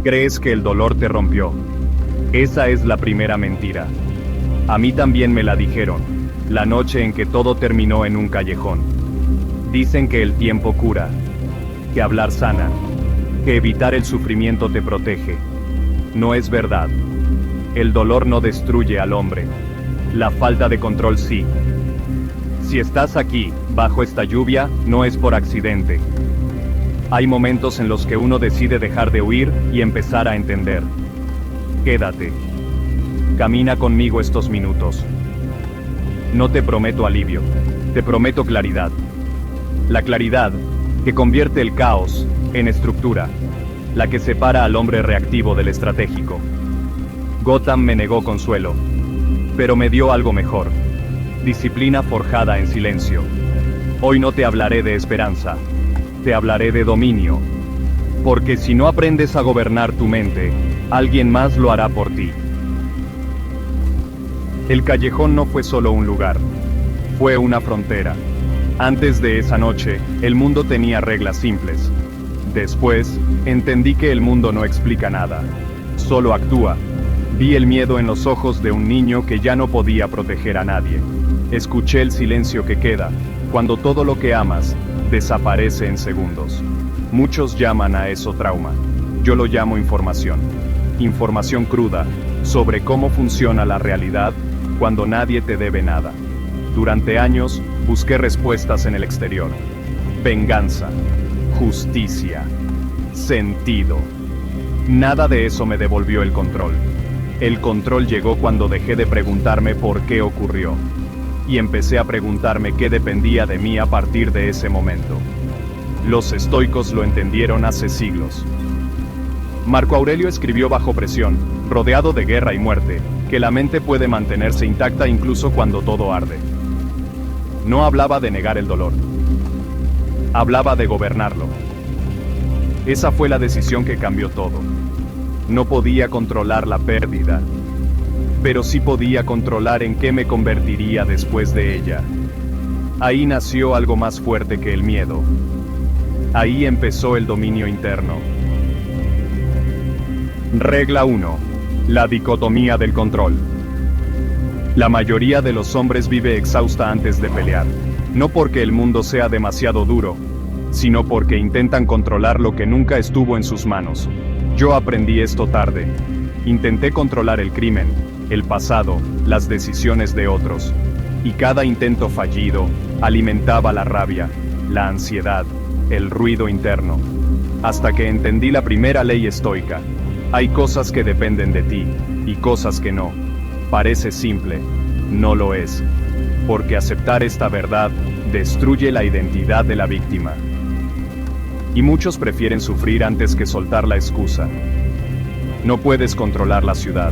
Crees que el dolor te rompió. Esa es la primera mentira. A mí también me la dijeron, la noche en que todo terminó en un callejón. Dicen que el tiempo cura, que hablar sana, que evitar el sufrimiento te protege. No es verdad. El dolor no destruye al hombre. La falta de control sí. Si estás aquí, bajo esta lluvia, no es por accidente. Hay momentos en los que uno decide dejar de huir y empezar a entender. Quédate. Camina conmigo estos minutos. No te prometo alivio, te prometo claridad. La claridad que convierte el caos en estructura, la que separa al hombre reactivo del estratégico. Gotham me negó consuelo, pero me dio algo mejor. Disciplina forjada en silencio. Hoy no te hablaré de esperanza, te hablaré de dominio. Porque si no aprendes a gobernar tu mente, alguien más lo hará por ti. El callejón no fue solo un lugar, fue una frontera. Antes de esa noche, el mundo tenía reglas simples. Después, entendí que el mundo no explica nada, solo actúa. Vi el miedo en los ojos de un niño que ya no podía proteger a nadie. Escuché el silencio que queda, cuando todo lo que amas, desaparece en segundos. Muchos llaman a eso trauma. Yo lo llamo información. Información cruda, sobre cómo funciona la realidad, cuando nadie te debe nada. Durante años, busqué respuestas en el exterior. Venganza, justicia, sentido. Nada de eso me devolvió el control. El control llegó cuando dejé de preguntarme por qué ocurrió. Y empecé a preguntarme qué dependía de mí a partir de ese momento. Los estoicos lo entendieron hace siglos. Marco Aurelio escribió bajo presión, rodeado de guerra y muerte, que la mente puede mantenerse intacta incluso cuando todo arde. No hablaba de negar el dolor. Hablaba de gobernarlo. Esa fue la decisión que cambió todo. No podía controlar la pérdida, pero sí podía controlar en qué me convertiría después de ella. Ahí nació algo más fuerte que el miedo. Ahí empezó el dominio interno. Regla 1. La dicotomía del control. La mayoría de los hombres vive exhausta antes de pelear, no porque el mundo sea demasiado duro, sino porque intentan controlar lo que nunca estuvo en sus manos. Yo aprendí esto tarde. Intenté controlar el crimen, el pasado, las decisiones de otros, y cada intento fallido alimentaba la rabia, la ansiedad, el ruido interno, hasta que entendí la primera ley estoica. Hay cosas que dependen de ti, y cosas que no. Parece simple, no lo es, porque aceptar esta verdad destruye la identidad de la víctima. Y muchos prefieren sufrir antes que soltar la excusa. No puedes controlar la ciudad.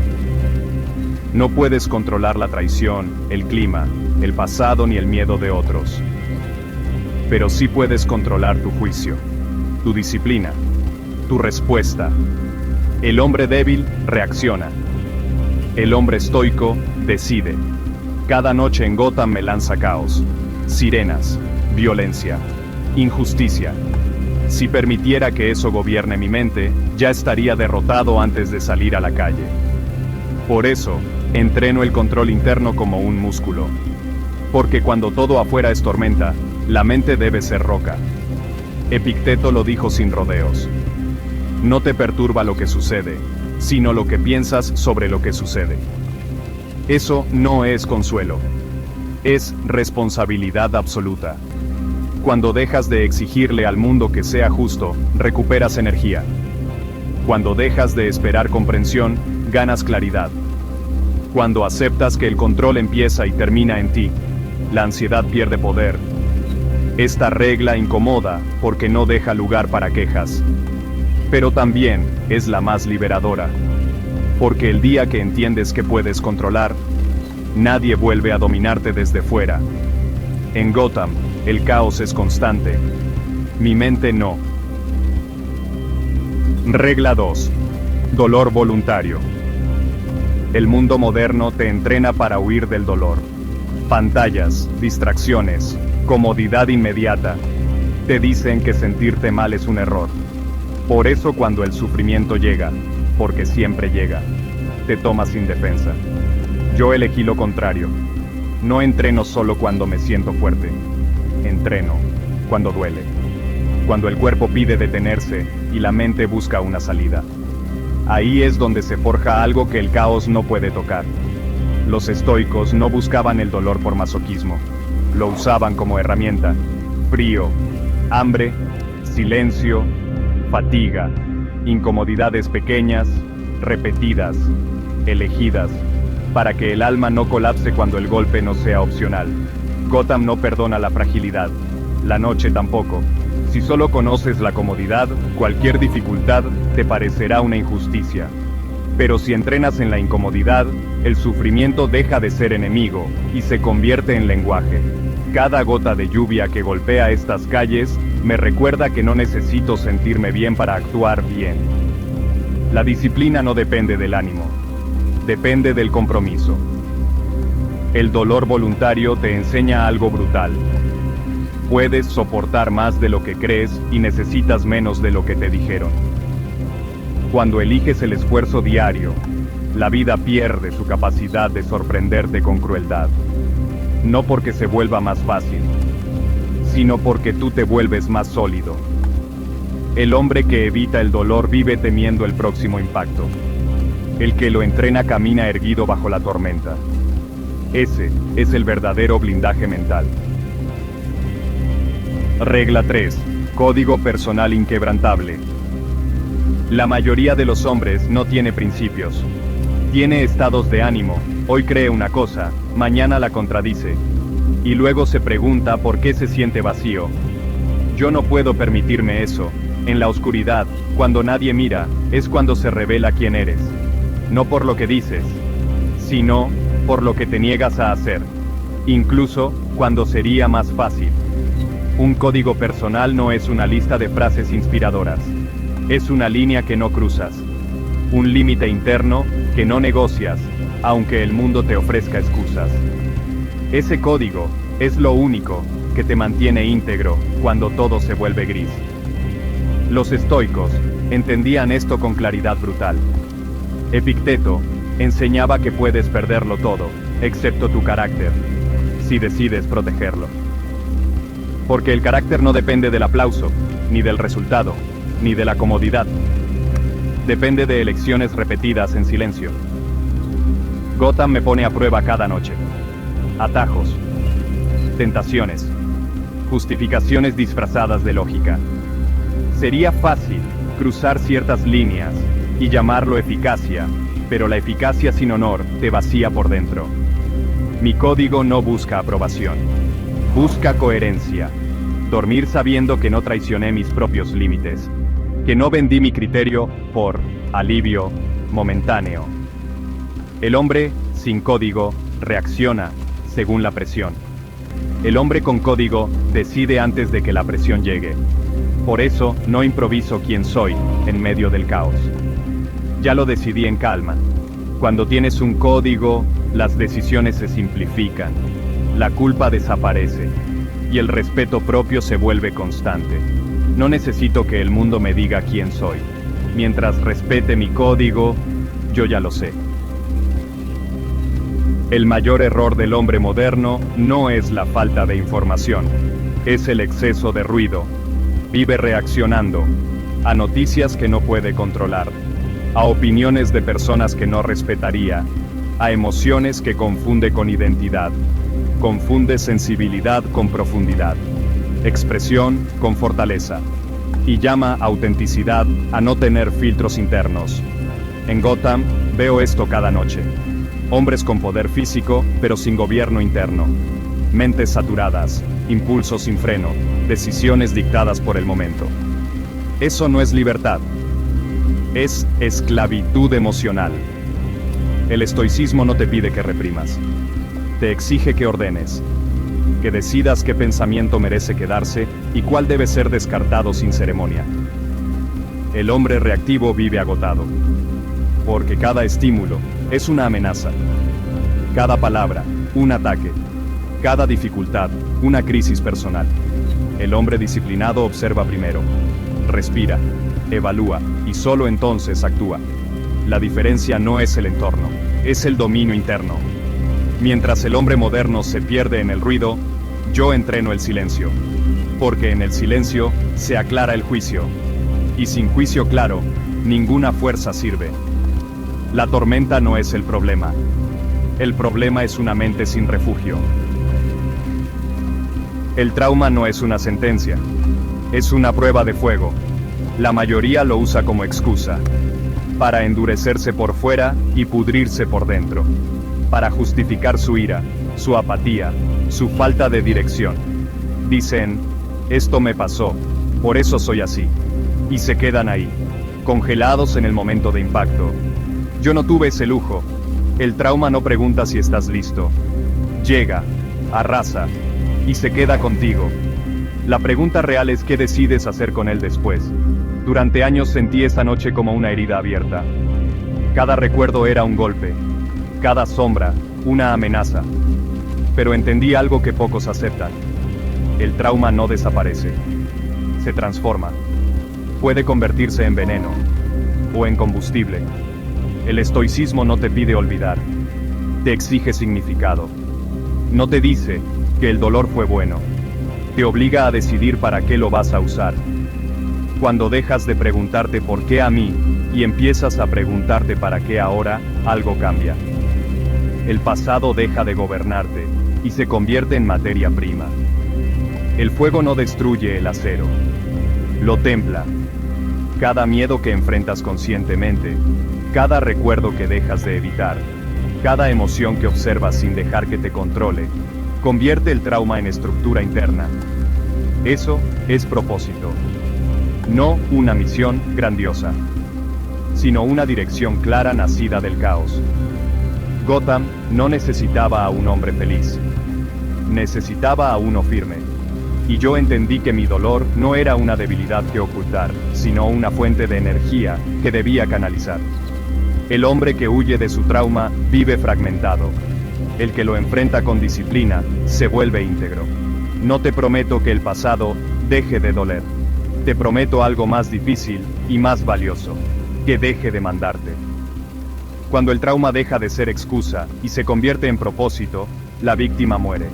No puedes controlar la traición, el clima, el pasado ni el miedo de otros. Pero sí puedes controlar tu juicio, tu disciplina, tu respuesta. El hombre débil reacciona. El hombre estoico decide. Cada noche en Gotham me lanza caos, sirenas, violencia, injusticia. Si permitiera que eso gobierne mi mente, ya estaría derrotado antes de salir a la calle. Por eso, entreno el control interno como un músculo. Porque cuando todo afuera es tormenta, la mente debe ser roca. Epicteto lo dijo sin rodeos. No te perturba lo que sucede, sino lo que piensas sobre lo que sucede. Eso no es consuelo. Es responsabilidad absoluta. Cuando dejas de exigirle al mundo que sea justo, recuperas energía. Cuando dejas de esperar comprensión, ganas claridad. Cuando aceptas que el control empieza y termina en ti, la ansiedad pierde poder. Esta regla incomoda porque no deja lugar para quejas. Pero también es la más liberadora. Porque el día que entiendes que puedes controlar, nadie vuelve a dominarte desde fuera. En Gotham, el caos es constante. Mi mente no. Regla 2. Dolor voluntario. El mundo moderno te entrena para huir del dolor. Pantallas, distracciones, comodidad inmediata. Te dicen que sentirte mal es un error. Por eso cuando el sufrimiento llega, porque siempre llega, te tomas sin defensa. Yo elegí lo contrario. No entreno solo cuando me siento fuerte. Entreno cuando duele. Cuando el cuerpo pide detenerse y la mente busca una salida. Ahí es donde se forja algo que el caos no puede tocar. Los estoicos no buscaban el dolor por masoquismo. Lo usaban como herramienta. Frío, hambre, silencio, fatiga, incomodidades pequeñas, repetidas, elegidas, para que el alma no colapse cuando el golpe no sea opcional. Gotham no perdona la fragilidad, la noche tampoco. Si solo conoces la comodidad, cualquier dificultad te parecerá una injusticia. Pero si entrenas en la incomodidad, el sufrimiento deja de ser enemigo y se convierte en lenguaje. Cada gota de lluvia que golpea estas calles me recuerda que no necesito sentirme bien para actuar bien. La disciplina no depende del ánimo, depende del compromiso. El dolor voluntario te enseña algo brutal. Puedes soportar más de lo que crees y necesitas menos de lo que te dijeron. Cuando eliges el esfuerzo diario, la vida pierde su capacidad de sorprenderte con crueldad. No porque se vuelva más fácil, sino porque tú te vuelves más sólido. El hombre que evita el dolor vive temiendo el próximo impacto. El que lo entrena camina erguido bajo la tormenta. Ese es el verdadero blindaje mental. Regla 3. Código personal inquebrantable. La mayoría de los hombres no tiene principios. Tiene estados de ánimo, hoy cree una cosa, mañana la contradice. Y luego se pregunta por qué se siente vacío. Yo no puedo permitirme eso. En la oscuridad, cuando nadie mira, es cuando se revela quién eres. No por lo que dices, sino por lo que te niegas a hacer. Incluso cuando sería más fácil. Un código personal no es una lista de frases inspiradoras. Es una línea que no cruzas. Un límite interno que no negocias, aunque el mundo te ofrezca excusas. Ese código es lo único que te mantiene íntegro cuando todo se vuelve gris. Los estoicos entendían esto con claridad brutal. Epicteto enseñaba que puedes perderlo todo, excepto tu carácter, si decides protegerlo. Porque el carácter no depende del aplauso, ni del resultado, ni de la comodidad. Depende de elecciones repetidas en silencio. Gotham me pone a prueba cada noche. Atajos, tentaciones, justificaciones disfrazadas de lógica. Sería fácil cruzar ciertas líneas y llamarlo eficacia, pero la eficacia sin honor te vacía por dentro. Mi código no busca aprobación, busca coherencia. Dormir sabiendo que no traicioné mis propios límites, que no vendí mi criterio por alivio momentáneo. El hombre sin código reacciona según la presión. El hombre con código decide antes de que la presión llegue. Por eso no improviso quién soy en medio del caos. Ya lo decidí en calma. Cuando tienes un código, las decisiones se simplifican, la culpa desaparece y el respeto propio se vuelve constante. No necesito que el mundo me diga quién soy. Mientras respete mi código, yo ya lo sé. El mayor error del hombre moderno no es la falta de información, es el exceso de ruido. Vive reaccionando a noticias que no puede controlar, a opiniones de personas que no respetaría, a emociones que confunde con identidad. Confunde sensibilidad con profundidad, expresión con fortaleza, y llama autenticidad a no tener filtros internos. En Gotham veo esto cada noche. Hombres con poder físico, pero sin gobierno interno. Mentes saturadas, impulsos sin freno, decisiones dictadas por el momento. Eso no es libertad. Es esclavitud emocional. El estoicismo no te pide que reprimas. Te exige que ordenes, que decidas qué pensamiento merece quedarse y cuál debe ser descartado sin ceremonia. El hombre reactivo vive agotado, porque cada estímulo es una amenaza, cada palabra, un ataque, cada dificultad, una crisis personal. El hombre disciplinado observa primero, respira, evalúa, y solo entonces actúa. La diferencia no es el entorno, es el dominio interno. Mientras el hombre moderno se pierde en el ruido, yo entreno el silencio. Porque en el silencio se aclara el juicio. Y sin juicio claro, ninguna fuerza sirve. La tormenta no es el problema. El problema es una mente sin refugio. El trauma no es una sentencia. Es una prueba de fuego. La mayoría lo usa como excusa. Para endurecerse por fuera y pudrirse por dentro. Para justificar su ira, su apatía, su falta de dirección. Dicen, esto me pasó, por eso soy así. Y se quedan ahí, congelados en el momento de impacto. Yo no tuve ese lujo. El trauma no pregunta si estás listo. Llega, arrasa, y se queda contigo. La pregunta real es qué decides hacer con él después. Durante años sentí esa noche como una herida abierta. Cada recuerdo era un golpe. Cada sombra, una amenaza. Pero entendí algo que pocos aceptan. El trauma no desaparece. Se transforma. Puede convertirse en veneno. O en combustible. El estoicismo no te pide olvidar. Te exige significado. No te dice que el dolor fue bueno. Te obliga a decidir para qué lo vas a usar. Cuando dejas de preguntarte por qué a mí, y empiezas a preguntarte para qué ahora, algo cambia. El pasado deja de gobernarte, y se convierte en materia prima. El fuego no destruye el acero. Lo templa. Cada miedo que enfrentas conscientemente, cada recuerdo que dejas de evitar, cada emoción que observas sin dejar que te controle, convierte el trauma en estructura interna. Eso es propósito. No una misión grandiosa, sino una dirección clara nacida del caos. Gotham no necesitaba a un hombre feliz. Necesitaba a uno firme. Y yo entendí que mi dolor no era una debilidad que ocultar, sino una fuente de energía que debía canalizar. El hombre que huye de su trauma vive fragmentado. El que lo enfrenta con disciplina se vuelve íntegro. No te prometo que el pasado deje de doler. Te prometo algo más difícil y más valioso, que deje de mandarte. Cuando el trauma deja de ser excusa y se convierte en propósito, la víctima muere.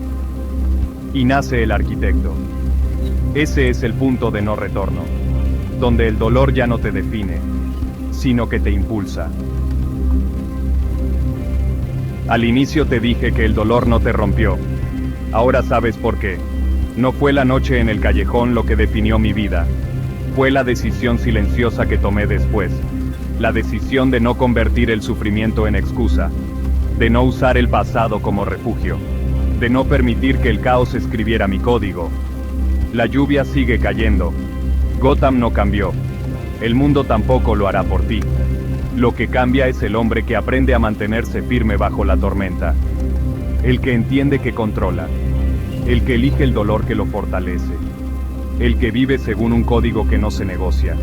Y nace el arquitecto. Ese es el punto de no retorno, donde el dolor ya no te define, sino que te impulsa. Al inicio te dije que el dolor no te rompió. Ahora sabes por qué. No fue la noche en el callejón lo que definió mi vida. Fue la decisión silenciosa que tomé después. La decisión de no convertir el sufrimiento en excusa. De no usar el pasado como refugio. De no permitir que el caos escribiera mi código. La lluvia sigue cayendo. Gotham no cambió. El mundo tampoco lo hará por ti. Lo que cambia es el hombre que aprende a mantenerse firme bajo la tormenta. El que entiende que controla. El que elige el dolor que lo fortalece. El que vive según un código que no se negocia.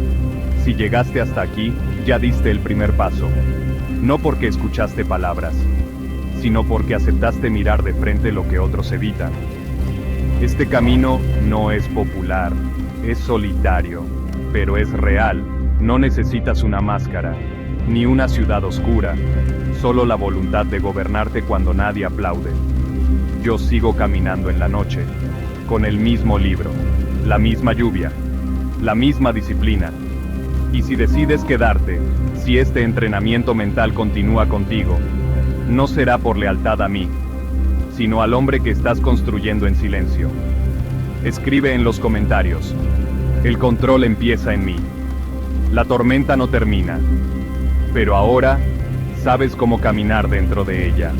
Si llegaste hasta aquí, ya diste el primer paso. No porque escuchaste palabras, sino porque aceptaste mirar de frente lo que otros evitan. Este camino no es popular, es solitario, pero es real. No necesitas una máscara, ni una ciudad oscura, solo la voluntad de gobernarte cuando nadie aplaude. Yo sigo caminando en la noche, con el mismo libro, la misma lluvia, la misma disciplina. Y si decides quedarte, si este entrenamiento mental continúa contigo, no será por lealtad a mí, sino al hombre que estás construyendo en silencio. Escribe en los comentarios. El control empieza en mí. La tormenta no termina, pero ahora sabes cómo caminar dentro de ella.